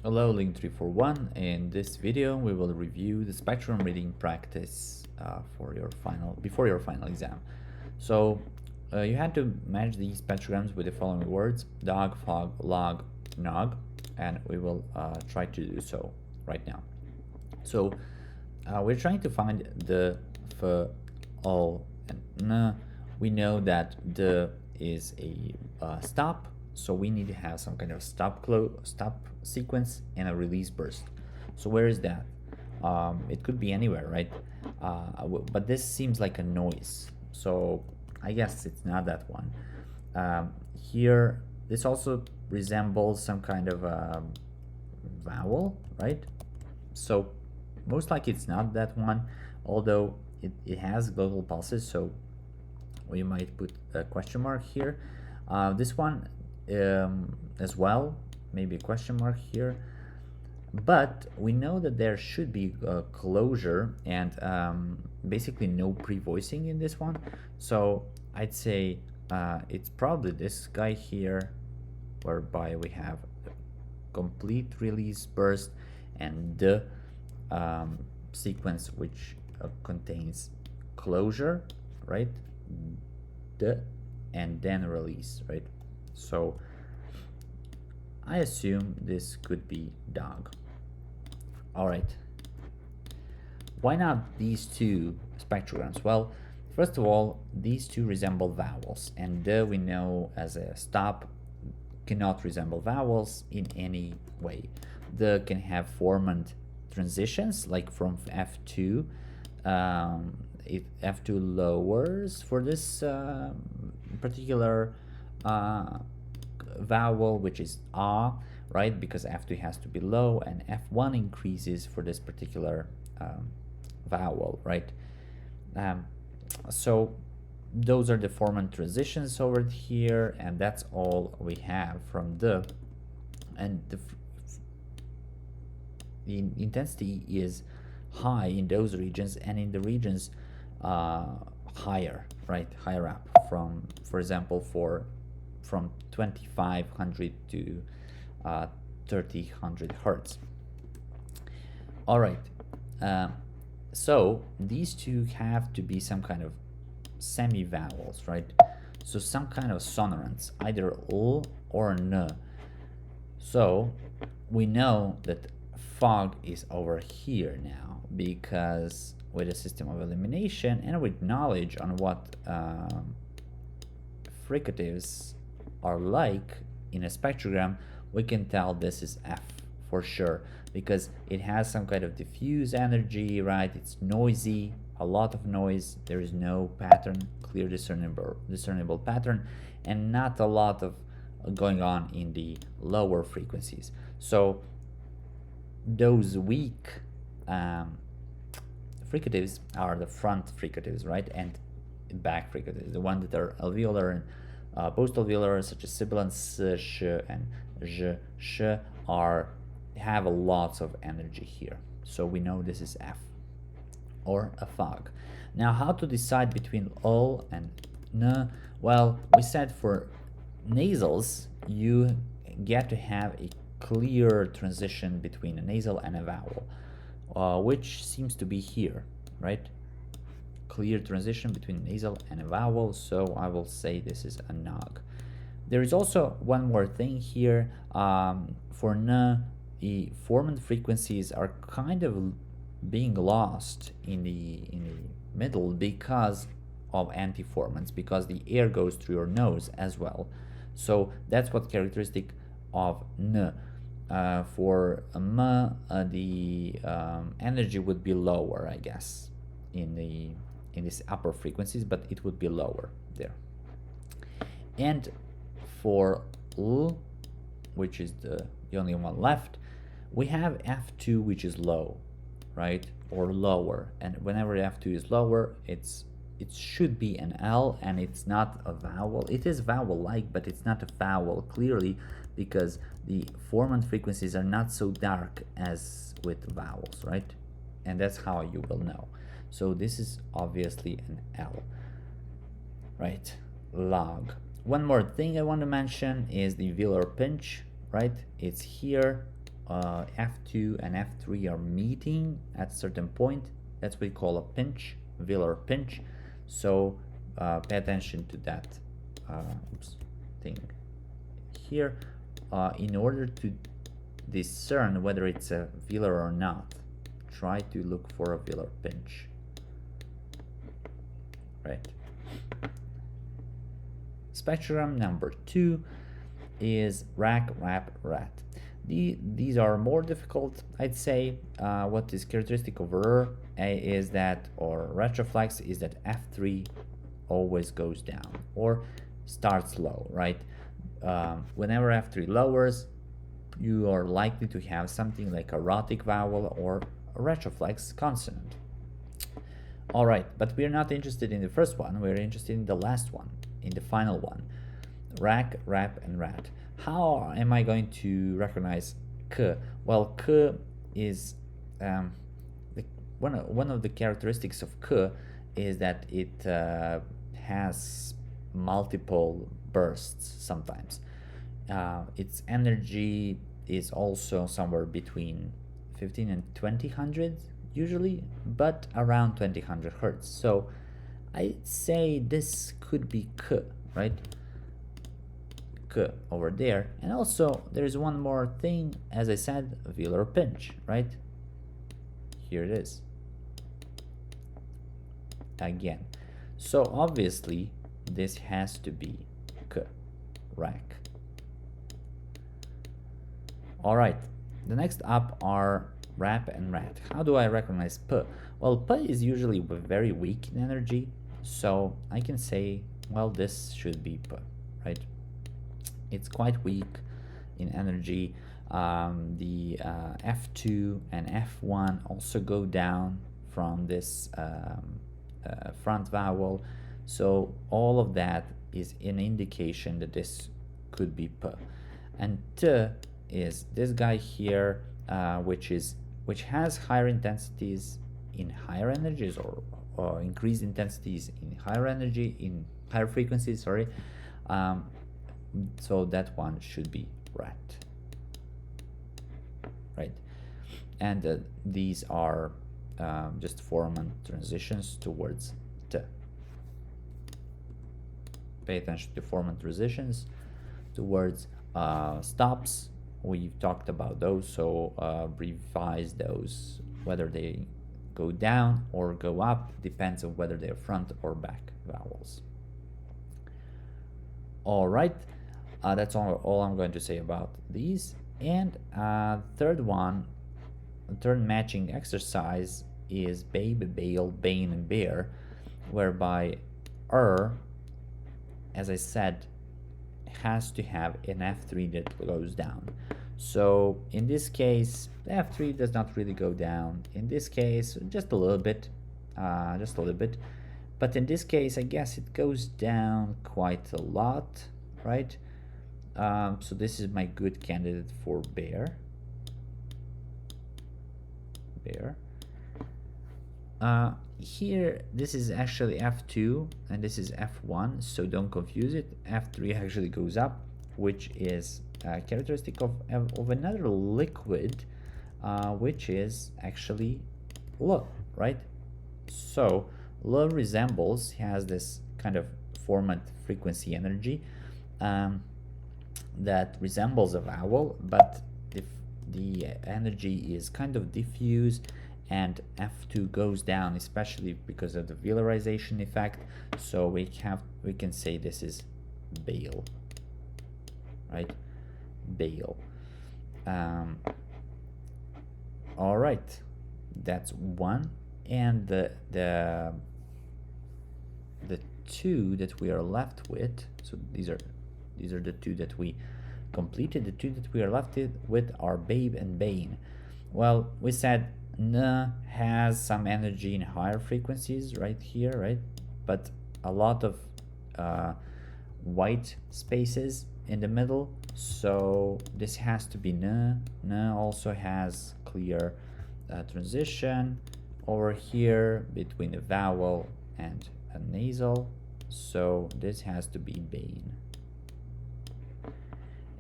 Hello, Link341. In this video, we will review the spectrum reading practice before your final exam. So you had to match these spectrograms with the following words: dog, fog, log, nog, and we will try to do so right now. So we're trying to find the f, o, and n. We know that the is a stop, so we need to have some kind of stop sequence and a release burst. So where is that? It could be anywhere, right? But this seems like a noise, so I guess it's not that one. Here, this also resembles some kind of vowel, right? So most likely it's not that one, although it has glottal pulses, so we might put a question mark here. This one as well, maybe a question mark here. But we know that there should be a closure and basically no pre-voicing in this one. So I'd say it's probably this guy here, whereby we have the complete release burst and the sequence which contains closure, right? The and then release, right? So I assume this could be dog. All right. Why not these two spectrograms? Well, first of all, these two resemble vowels, and the we know as a stop cannot resemble vowels in any way. The can have formant transitions, like from F2. If F2 lowers for this particular vowel, which is ah, right? Because F2 has to be low, and F1 increases for this particular vowel, right? So those are the formant transitions over here, and that's all we have from the, and the intensity is high in those regions, and in the regions higher, right, higher up, from, for example, from 2500 to 3000 hertz. All right, so these two have to be some kind of semi-vowels, right? So some kind of sonorants, either l or n. So we know that fog is over here now, because with a system of elimination and with knowledge on what fricatives are like in a spectrogram, we can tell this is F for sure, because it has some kind of diffuse energy, right? It's noisy, a lot of noise, there is no pattern, clear discernible pattern, and not a lot of going on in the lower frequencies. So those weak fricatives are the front fricatives, right? And back fricatives, the ones that are alveolar and post-alveolar, such as sibilant s, sh, and j, sh, have lots of energy here. So we know this is F, or a fog. Now, how to decide between O and N? Well, we said for nasals, you get to have a clear transition between a nasal and a vowel, which seems to be here, right? Clear transition between nasal and a vowel, so I will say this is a nog. There is also one more thing here. For n, the formant frequencies are kind of being lost in the middle because of antiformants, because the air goes through your nose as well. So that's what characteristic of n. For m, the energy would be lower, I guess, in these upper frequencies, but it would be lower there. And for l, which is the only one left, we have F2, which is low, right, or lower. And whenever F2 is lower, it should be an L, and it's not a vowel. It is vowel-like, but it's not a vowel, clearly, because the formant frequencies are not so dark as with vowels, right? And that's how you will know. So this is obviously an L, right? Log. One more thing I want to mention is the velar pinch, right? It's here F2 and F3 are meeting at a certain point. That's what we call a pinch, velar pinch. So pay attention to that thing here in order to discern whether it's a velar or not. Try to look for a velar pinch, right? Spectrogram number 2 is rack, rap, rat. These are more difficult, I'd say. What is characteristic of R is that, or retroflex, is that F3 always goes down or starts low, right? Whenever F3 lowers, you are likely to have something like a rhotic vowel or a retroflex consonant. All right, but we're not interested in the first one. We're interested in the last one, in the final one. Rack, rap, and rat. How am I going to recognize k? Well, k is one of the characteristics of k is that it has multiple bursts sometimes. Its energy is also somewhere between 15 and 2000 usually, but around 2000 hertz. So I'd say this could be k, right? K over there. And also there's one more thing, as I said, velar pinch, right? Here it is again. So obviously this has to be k, rack. All right, the next up are rap and rat. How do I recognize p? Well, p is usually very weak in energy, so I can say, well, this should be p, right? It's quite weak in energy. The F2 and F1 also go down from this front vowel, so all of that is an indication that this could be p. And t is this guy here, which has higher intensities in higher energies, or increased intensities in higher energy, in higher frequencies, sorry. So that one should be rat, right? And these are just formant transitions towards t. Pay attention to formant transitions towards stops. We've talked about those, so revise those. Whether they go down or go up depends on whether they're front or back vowels. All right, that's all I'm going to say about these. And third matching exercise is babe, bale, bane, and bear, whereby as I said, has to have an F3 that goes down. So in this case, the F3 does not really go down. In this case, just a little bit. But in this case, I guess it goes down quite a lot, right? So this is my good candidate for bear. Here, this is actually F2 and this is F1, so don't confuse it. F3 actually goes up, which is characteristic of another liquid, which is actually L, right? So L has this kind of formant frequency energy that resembles a vowel, but the energy is kind of diffuse, and F2 goes down, especially because of the velarization effect. So we can say this is bale, right? Bale. All right, that's one. And the two that we are left with, so these are the two that we completed. The two that we are left with are babe and bane. Well, we said N has some energy in higher frequencies right here, right? But a lot of white spaces in the middle, so this has to be N. N also has clear transition over here between a vowel and a nasal, so this has to be bane.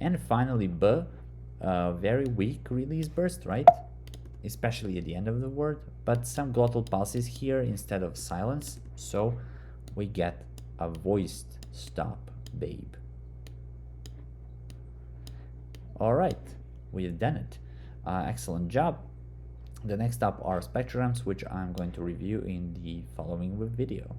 And finally B very weak release burst, right? Especially at the end of the word, but some glottal pulses here instead of silence, so we get a voiced stop, babe. All right, we've done it. Excellent job. The next up are spectrograms, which I'm going to review in the following video.